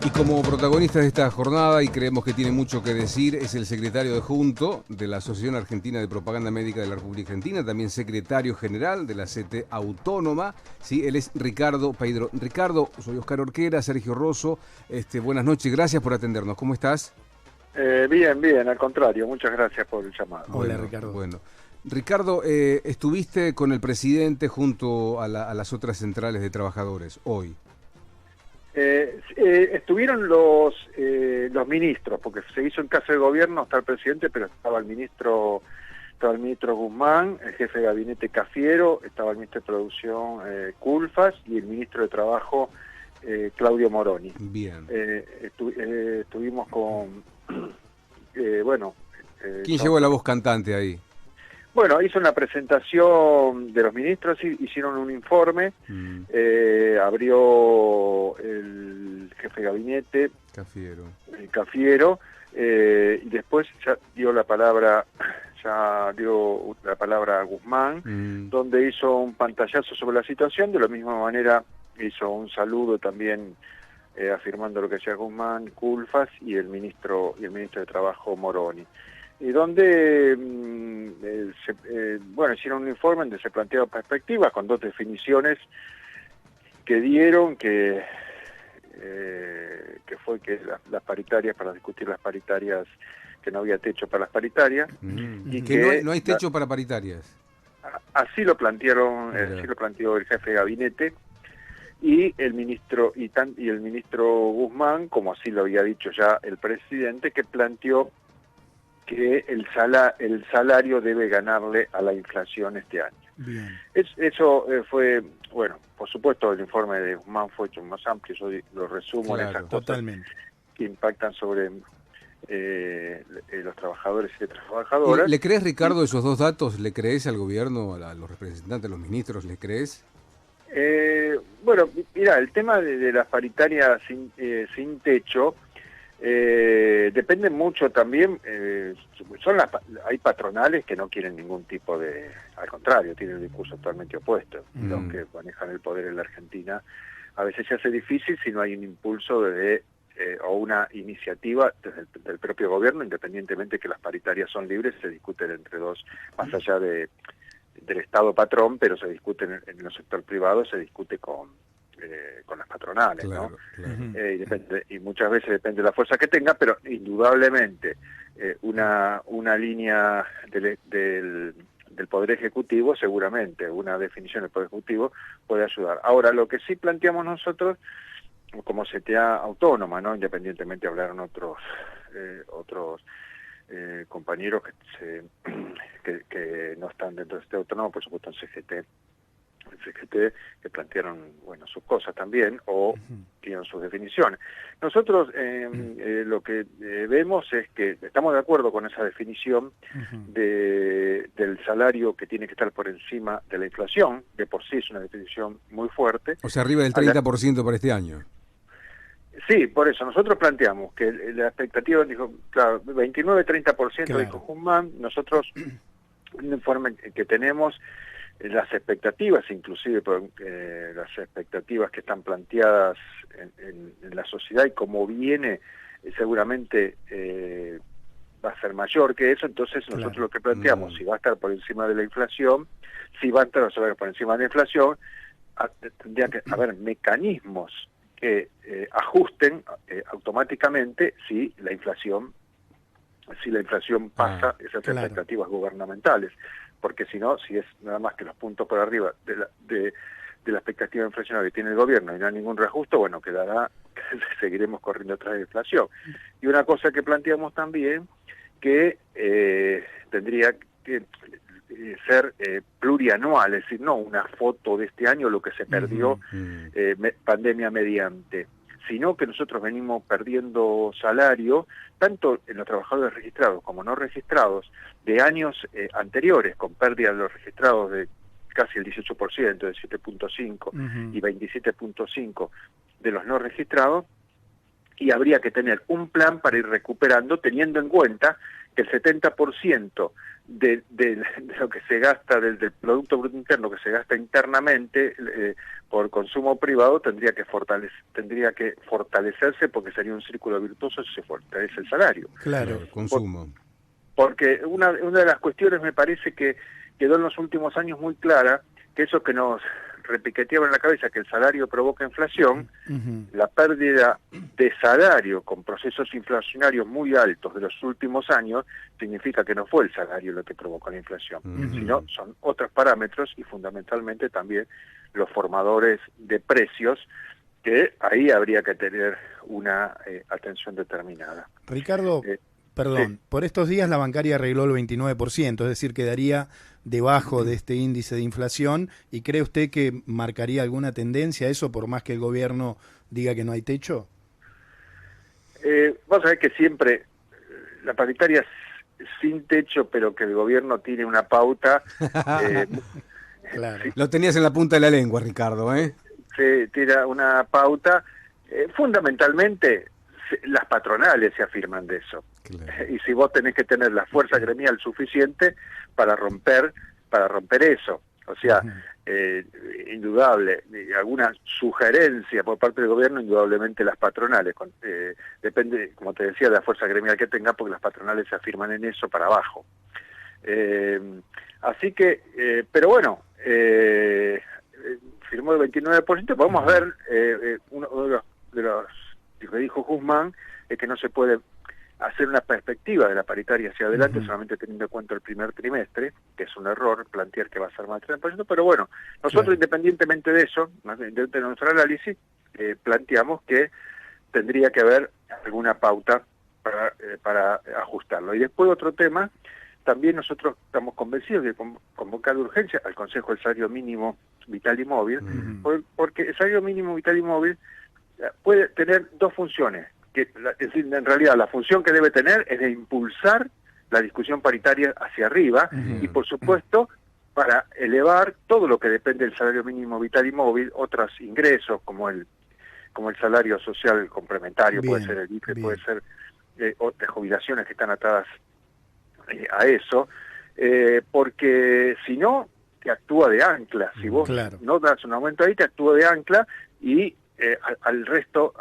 Y como protagonista de esta jornada, y creemos que tiene mucho que decir, es el secretario adjunto de la Asociación Argentina de Propaganda Médica de la República Argentina, también secretario general de la CT Autónoma. ¿Sí? Él es Ricardo Peidro. Ricardo, soy Oscar Orquera, Sergio Rosso. Buenas noches, gracias por atendernos. ¿Cómo estás? Bien, al contrario, muchas gracias por el llamado. Hola, Ricardo. Ricardo, estuviste con el presidente junto a las otras centrales de trabajadores hoy. Estuvieron los ministros, porque se hizo en casa de gobierno, está el presidente, pero estaba el ministro Guzmán, el jefe de gabinete Cafiero, estaba el ministro de Producción Culfas y el ministro de Trabajo Claudio Moroni. Bien. Estuvimos con, ¿Quién llevó la voz cantante ahí? Bueno, hizo una presentación de los ministros, hicieron un informe, abrió el jefe de gabinete, Cafiero, y después ya dio la palabra a Guzmán, donde hizo un pantallazo sobre la situación. De la misma manera hizo un saludo también afirmando lo que hacía Guzmán, Culfas y el ministro de Trabajo Moroni. Y donde hicieron un informe donde se plantearon perspectivas con dos definiciones que dieron, que fue que las paritarias, para discutir las paritarias, que no había techo para las paritarias. Y que no hay techo para paritarias. Así lo plantearon, así lo planteó el jefe de gabinete y el ministro Guzmán, como así lo había dicho ya el presidente, que planteó que el salario debe ganarle a la inflación este año. Bien. Eso fue, bueno, por supuesto el informe de Guzmán fue mucho más amplio, yo lo resumo en esas cosas que impactan sobre los trabajadores y las trabajadoras. ¿Le crees, Ricardo, esos dos datos? ¿Le crees al gobierno, a los representantes, a los ministros? ¿Le crees? Bueno, mira, el tema de las paritarias sin techo depende mucho también, hay patronales que no quieren ningún tipo al contrario, tienen un discurso totalmente opuesto. Los que manejan el poder en la Argentina a veces se hace difícil si no hay un impulso o una iniciativa del propio gobierno, independientemente que las paritarias son libres, se discuten entre dos, más allá del Estado patrón, pero se discuten en el sector privado, se discute con las patronales, claro, ¿no? Claro. Y muchas veces depende de la fuerza que tenga, pero indudablemente una línea del Poder Ejecutivo, seguramente, una definición del Poder Ejecutivo puede ayudar. Ahora, lo que sí planteamos nosotros, como CTA autónoma, ¿no? Independientemente hablaron otros compañeros que no están dentro de este autónomo, por supuesto en CGT, que plantearon sus cosas también o tienen sus definiciones. Nosotros lo que vemos es que estamos de acuerdo con esa definición del salario que tiene que estar por encima de la inflación, de por sí es una definición muy fuerte. O sea, arriba del 30% para este año. Sí, por eso nosotros planteamos que la expectativa, dijo, claro, 29-30%, claro, dijo Guzmán. Nosotros, un informe que tenemos, las expectativas, inclusive las expectativas que están planteadas en la sociedad y cómo viene, seguramente va a ser mayor que eso. Entonces nosotros lo que planteamos, si va a estar por encima de la inflación, por encima de la inflación, tendría que haber mecanismos que ajusten automáticamente si la inflación pasa esas expectativas gubernamentales, porque si no, si es nada más que los puntos por arriba de la expectativa inflacionaria que tiene el gobierno y no hay ningún reajuste, bueno, seguiremos corriendo atrás de la inflación. Y una cosa que planteamos también, que tendría que ser plurianual, es decir, no una foto de este año, lo que se perdió pandemia mediante, sino que nosotros venimos perdiendo salario, tanto en los trabajadores registrados como no registrados, de años anteriores, con pérdida de los registrados de casi el 18%, de 7.5 y 27.5 de los no registrados, y habría que tener un plan para ir recuperando, teniendo en cuenta que el 70% de lo que se gasta, del Producto Bruto Interno que se gasta internamente por consumo privado, tendría que fortalecerse, porque sería un círculo virtuoso si se fortalece el salario. Claro, consumo. Porque una de las cuestiones me parece que quedó en los últimos años muy clara, que eso que nos repiqueteaba en la cabeza, que el salario provoca inflación, la pérdida de salario con procesos inflacionarios muy altos de los últimos años, significa que no fue el salario lo que provocó la inflación, sino son otros parámetros, y fundamentalmente también los formadores de precios, que ahí habría que tener una atención determinada. Ricardo, perdón, sí. Por estos días la bancaria arregló el 29%, es decir, quedaría debajo de este índice de inflación. ¿Y cree usted que marcaría alguna tendencia a eso, por más que el gobierno diga que no hay techo? Vos sabés que siempre la paritaria sin techo, pero que el gobierno tiene una pauta. Claro. Sí. Lo tenías en la punta de la lengua, Ricardo, ¿eh? Se tira una pauta. Fundamentalmente, las patronales se afirman de eso. Claro. Y si vos tenés que tener la fuerza gremial suficiente para romper eso. O sea, indudable, alguna sugerencia por parte del gobierno, indudablemente las patronales. Depende, como te decía, de la fuerza gremial que tenga, porque las patronales se afirman en eso para abajo. Así que, pero bueno, firmó el 29%, podemos ver, uno de los que dijo Guzmán, es que no se puede hacer una perspectiva de la paritaria hacia adelante, solamente teniendo en cuenta el primer trimestre, que es un error plantear que va a ser más del 30%, pero bueno, nosotros independientemente de eso, independientemente de nuestro análisis, planteamos que tendría que haber alguna pauta para ajustarlo. Y después otro tema, también nosotros estamos convencidos de convocar de urgencia al Consejo del Salario Mínimo Vital y Móvil, porque el salario mínimo vital y móvil puede tener dos funciones, es decir, en realidad la función que debe tener es de impulsar la discusión paritaria hacia arriba, y por supuesto para elevar todo lo que depende del salario mínimo vital y móvil, otros ingresos como el salario social complementario, puede ser el IFE, puede ser otras jubilaciones que están atadas a eso, porque si no te actúa de ancla. Si vos no das un aumento ahí, te actúa de ancla y al resto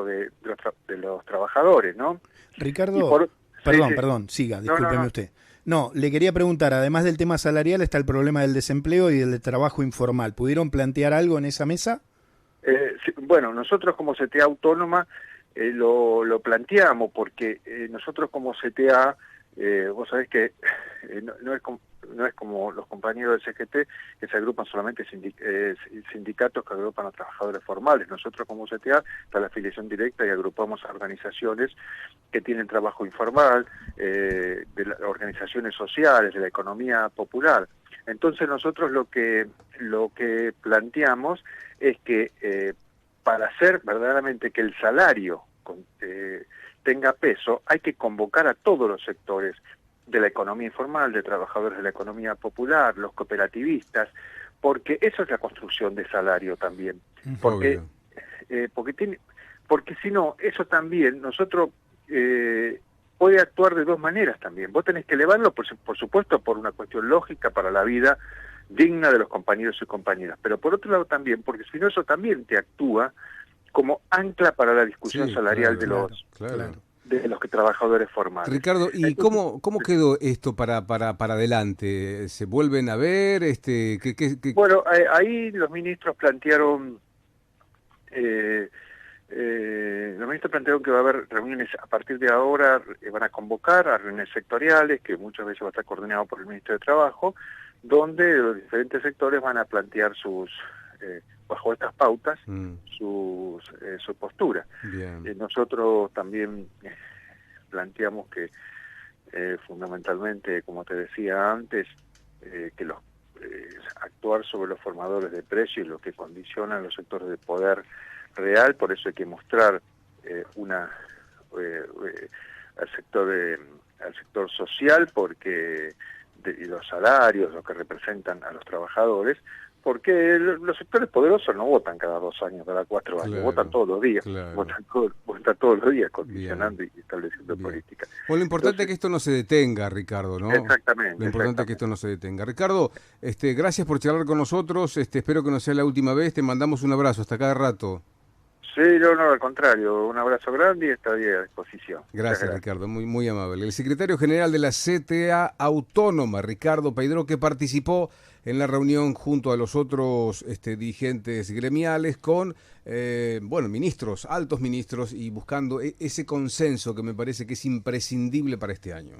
de los trabajadores, ¿no? Ricardo, perdón, siga, discúlpeme usted. No, le quería preguntar, además del tema salarial está el problema del desempleo y del trabajo informal. ¿Pudieron plantear algo en esa mesa? Sí, bueno, nosotros como CTA Autónoma lo planteamos, porque nosotros como CTA, vos sabés que no es como los compañeros del CGT, que se agrupan solamente sindicatos que agrupan a trabajadores formales. Nosotros como CTA está la afiliación directa y agrupamos a organizaciones que tienen trabajo informal, de las organizaciones sociales, de la economía popular. Entonces nosotros lo que planteamos es que para hacer verdaderamente que el salario tenga peso, hay que convocar a todos los sectores de la economía informal, de trabajadores de la economía popular, los cooperativistas, porque eso es la construcción de salario también. Porque si no, eso también, nosotros puede actuar de dos maneras también. Vos tenés que elevarlo, por supuesto, por una cuestión lógica para la vida digna de los compañeros y compañeras, pero por otro lado también, porque si no, eso también te actúa como ancla para la discusión salarial de los trabajadores formales. Ricardo, ¿y entonces, cómo quedó esto para adelante? ¿Se vuelven a ver? ¿Qué? Bueno, ahí los ministros plantearon que va a haber reuniones a partir de ahora, van a convocar a reuniones sectoriales, que muchas veces va a estar coordinado por el Ministerio de Trabajo, donde los diferentes sectores van a plantear bajo estas pautas, su postura. Nosotros también planteamos que fundamentalmente, como te decía antes, que actuar sobre los formadores de precios, lo que condicionan los sectores de poder real, por eso hay que mostrar al sector social, porque y los salarios, lo que representan a los trabajadores, porque los sectores poderosos no votan cada 2 años, cada 4 años, Claro, votan todos los días, claro. votan todos los días condicionando y estableciendo política. Bueno, lo importante Entonces, es que esto no se detenga, Ricardo, ¿no? Exactamente. Lo importante es que esto no se detenga. Ricardo, gracias por charlar con nosotros, espero que no sea la última vez, te mandamos un abrazo, hasta cada rato. Sí, no, al contrario, un abrazo grande y estoy a disposición. Gracias, Ricardo, muy, muy amable. El secretario general de la CTA Autónoma, Ricardo Peydró, que participó en la reunión junto a los otros dirigentes gremiales con, ministros, altos ministros, y buscando ese consenso que me parece que es imprescindible para este año.